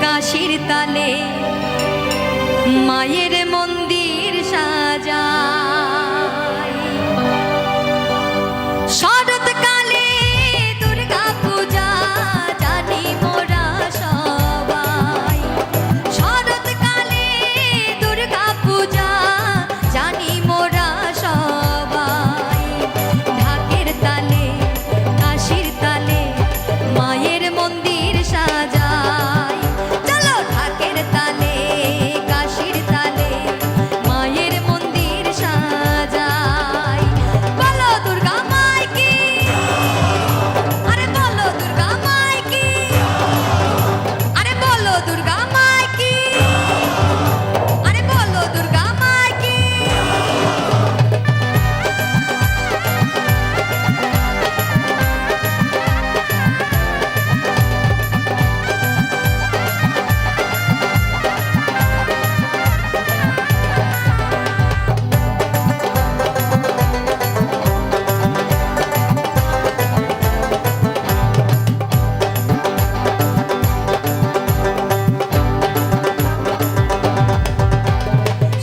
কাশির তালে মায়ের মন্দির সাজায়। শরৎকালে দুর্গা পূজা জানি মোরা সবাই। শরৎকালে দুর্গা পূজা জানি মোরা সবাই। ঢাকের তালে কাশির তালে মায়ের মন্দির সাজায়। চলো ঢাকের তালে কাশির তালে মায়ের মন্দির সাজায়। বলো দুর্গা মাই কি, আরে বলো দুর্গা মাই কি, আরে বলো দুর্গা মাই কি, আরে বলো দুর্গা মাই কি।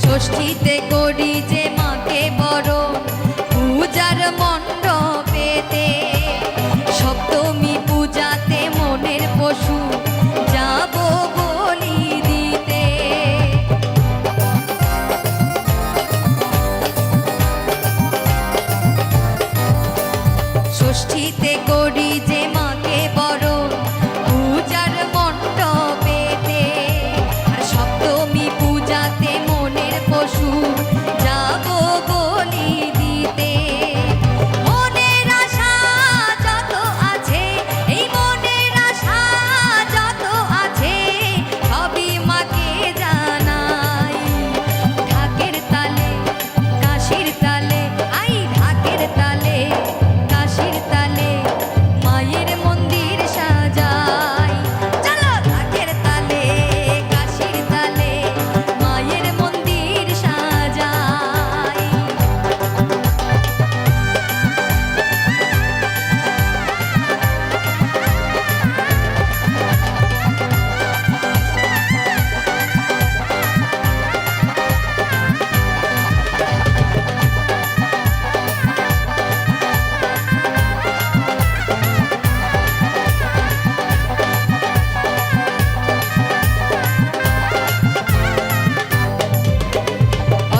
ষষ্ঠীতে করি যে মাকে বরণ পূজার মণ্ডপেতে। সপ্তমী পূজাতে মনের পশু যাব বলি দিতে। ষষ্ঠীতে করি যে মাকে বরণ পূজার মণ্ডপেতে। আর সপ্তমী পূজাতে মনের পশু যাব বলি দিতে। মনের আশা যত আছে, এই মনের আশা যত আছে, সবই মাকে জানাই। ঢাকের তালে কাশির তালে, আই ঢাকের তালে কাশির তালে মায়ের মন্দির সাজাই। চলো ঢাকের তালে কাশির তালে মায়ের মন্দির সাজাই।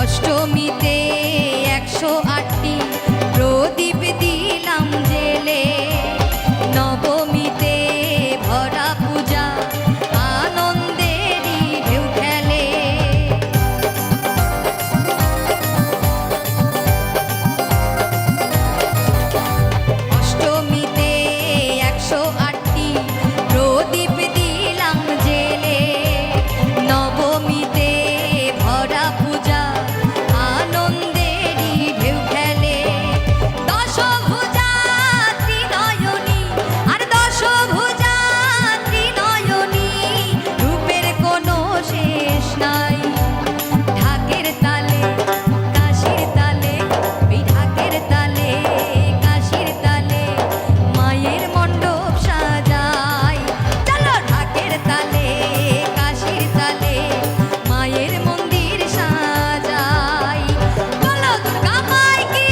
অষ্টমীতে 108টি প্রদীপ দিলাম জেলে। নবমীতে ভরা পূজা আনন্দেরই ঢেউ খেলে। অষ্টমীতে 108টি প্রদীপ দিলাম জেলে। নবমীতে ভরা পূজা আনন্দেরই ঢেউ খেলে। দশভুজা ত্রিনয়নী, আর দশভুজা ত্রিনয়নী, রূপের কোনো শেষ নাই। ঢাকের তালে কাশির তালে, ওই ঢাকের তালে কাশির তালে মায়ের মণ্ডপ সাজাই। চলো ঢাকের তালে কাশির তালে মায়ের মন্দির সাজাই। বলো দুর্গা মাই কি,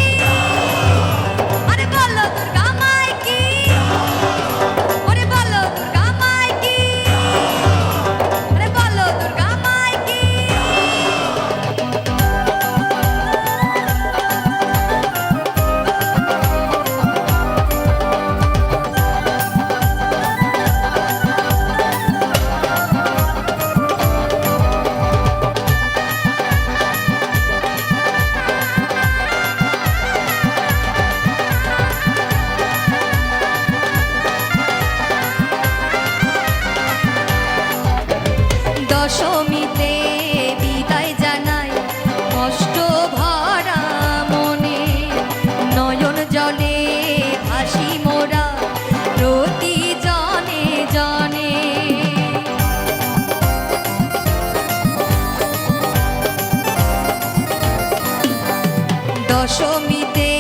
আরে বলো দুর্গা মাই কি, ওরে বলো দুর্গা মাই কি, আরে বলো দুর্গা মাই কি। দশমীতে বিদায় জানাই কষ্ট ভরা মনে। নয়ন জলে ভাসি মোরা প্রতি জনে জনে। দশমীতে